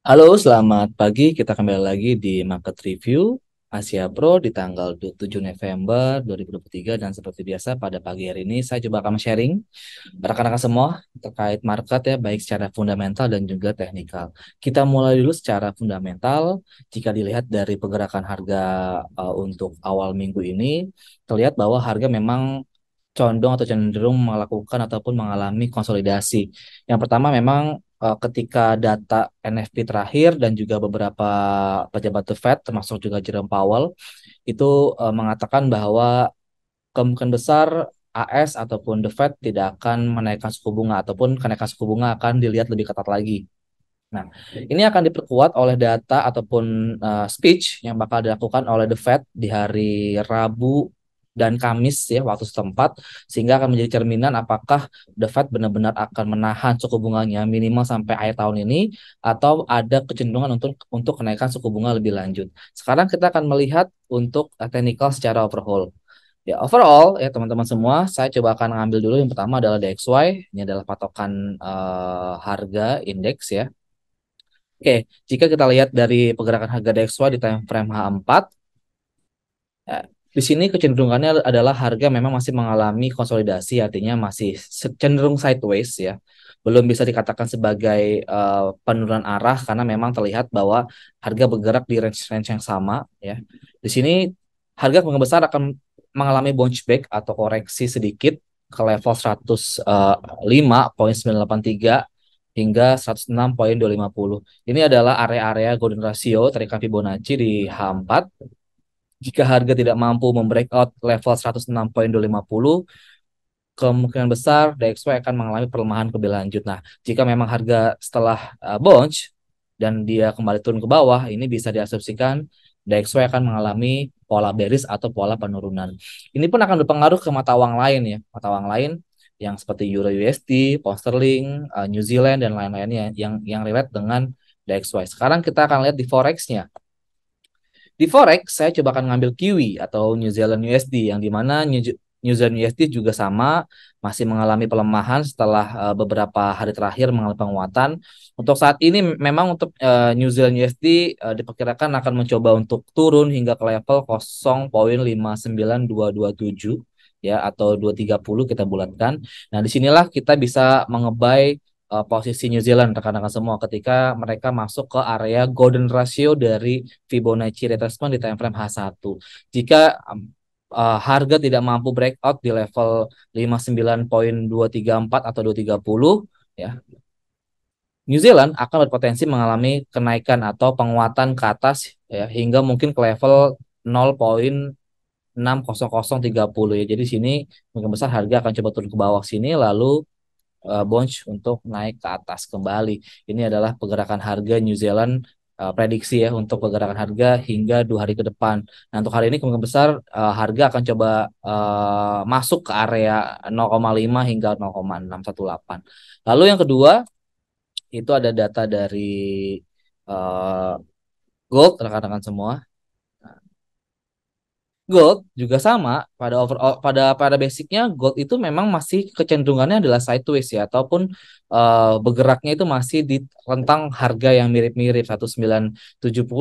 Halo, selamat pagi. Kita kembali lagi di Market Review Asia Pro di tanggal 7 November 2023 dan seperti biasa pada pagi hari ini saya coba akan sharing rekan-rekan semua terkait market ya baik secara fundamental dan juga teknikal. Kita mulai dulu secara fundamental. Jika dilihat dari pergerakan harga untuk awal minggu ini, terlihat bahwa harga memang condong atau cenderung melakukan ataupun mengalami konsolidasi. Yang pertama memang ketika data NFP terakhir dan juga beberapa pejabat The Fed termasuk juga Jerome Powell itu mengatakan bahwa kemungkinan besar AS ataupun The Fed tidak akan menaikkan suku bunga ataupun kenaikan suku bunga akan dilihat lebih ketat lagi. Nah, ini akan diperkuat oleh data ataupun speech yang bakal dilakukan oleh The Fed di hari Rabu dan Kamis ya waktu setempat sehingga akan menjadi cerminan apakah The Fed benar-benar akan menahan suku bunganya minimal sampai akhir tahun ini atau ada kecenderungan untuk kenaikan suku bunga lebih lanjut. Sekarang kita akan melihat untuk teknikal secara overall. Ya, overall ya teman-teman semua, saya coba akan ngambil dulu yang pertama adalah DXY. Ini adalah patokan harga indeks ya. Oke, jika kita lihat dari pergerakan harga DXY di time frame H4, ya, di sini kecenderungannya adalah harga memang masih mengalami konsolidasi, artinya masih cenderung sideways ya. Belum bisa dikatakan sebagai penurunan arah karena memang terlihat bahwa harga bergerak di range-range yang sama ya. Di sini harga kemungkinan besar akan mengalami bounce back atau koreksi sedikit ke level 105,983 hingga 106,250. Ini adalah area-area golden ratio terikat Fibonacci di H4. Jika harga tidak mampu membreakout level 106,250, kemungkinan besar DXY akan mengalami pelemahan lebih lanjut. Nah, jika memang harga setelah bounce dan dia kembali turun ke bawah, ini bisa diasumsikan DXY akan mengalami pola bearish atau pola penurunan. Ini pun akan berpengaruh ke mata uang lain ya, mata uang lain yang seperti Euro USD, Pound Sterling, New Zealand dan lain-lainnya yang relate dengan DXY. Sekarang kita akan lihat di forex-nya. Di forex saya coba akan ngambil Kiwi atau New Zealand USD yang dimana New Zealand USD juga sama masih mengalami pelemahan setelah beberapa hari terakhir mengalami penguatan. Untuk saat ini memang untuk New Zealand USD diperkirakan akan mencoba untuk turun hingga ke level 0,59227 ya atau 230 kita bulatkan. Nah, disinilah kita bisa mengebay posisi New Zealand rekan-rekan semua ketika mereka masuk ke area golden ratio dari Fibonacci retracement di time frame H1. Jika harga tidak mampu breakout di level 59,234 atau 230 ya, New Zealand akan berpotensi mengalami kenaikan atau penguatan ke atas ya hingga mungkin ke level 0,60030 ya. Jadi sini mungkin besar harga akan coba turun ke bawah sini lalu bounce untuk naik ke atas kembali. Ini adalah pergerakan harga New Zealand prediksi ya untuk pergerakan harga hingga 2 hari ke depan. Nah untuk hari ini kemungkinan besar harga akan coba masuk ke area 0,5 hingga 0,618. Lalu yang kedua itu ada data dari uh, gold rekan-rekan semua. Gold juga sama pada basicnya gold itu memang masih kecenderungannya adalah sideways ya ataupun bergeraknya itu masih di rentang harga yang mirip-mirip 1970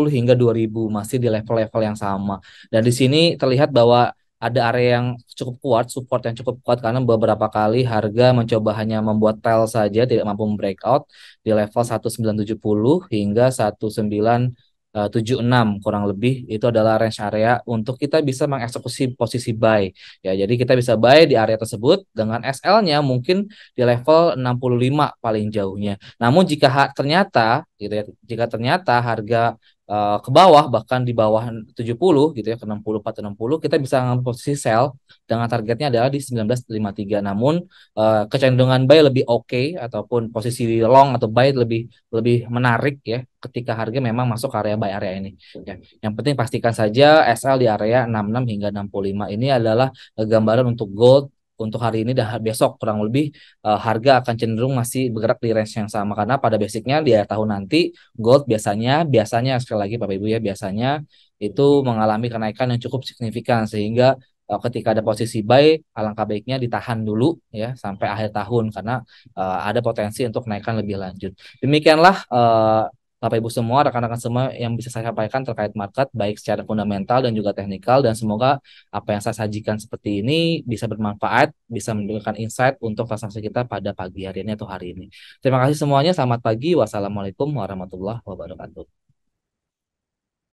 hingga 2000 masih di level-level yang sama. Dan di sini terlihat bahwa ada area yang cukup kuat, support yang cukup kuat karena beberapa kali harga mencoba hanya membuat tail saja tidak mampu breakout di level 1970 hingga 1976 kurang lebih itu adalah range area untuk kita bisa mengeksekusi posisi buy. Ya, jadi kita bisa buy di area tersebut dengan SL-nya mungkin di level 65 paling jauhnya. Namun jika ternyata gitu ya, jika ternyata harga ke bawah bahkan di bawah 70 gitu ya ke 64 atau 60 kita bisa ngambil posisi sell dengan targetnya adalah di 1953. Namun kecenderungan buy lebih oke ataupun posisi long atau buy lebih lebih menarik ya ketika harga memang masuk area buy area ini. Ya. Yang penting pastikan saja SL di area 66 hingga 65 ini adalah gambaran untuk gold untuk hari ini dan besok kurang lebih harga akan cenderung masih bergerak di range yang sama karena pada basicnya di akhir tahun nanti gold biasanya biasanya sekali lagi Bapak Ibu ya biasanya itu mengalami kenaikan yang cukup signifikan sehingga ketika ada posisi buy alangkah baiknya ditahan dulu ya sampai akhir tahun karena ada potensi untuk kenaikan lebih lanjut. Demikianlah Bapak Ibu semua, rekan-rekan semua yang bisa saya sampaikan terkait market, baik secara fundamental dan juga teknikal, dan semoga apa yang saya sajikan seperti ini bisa bermanfaat, bisa memberikan insight untuk transaksi kita pada pagi hari ini atau hari ini. Terima kasih semuanya, selamat pagi, wassalamualaikum warahmatullahi wabarakatuh.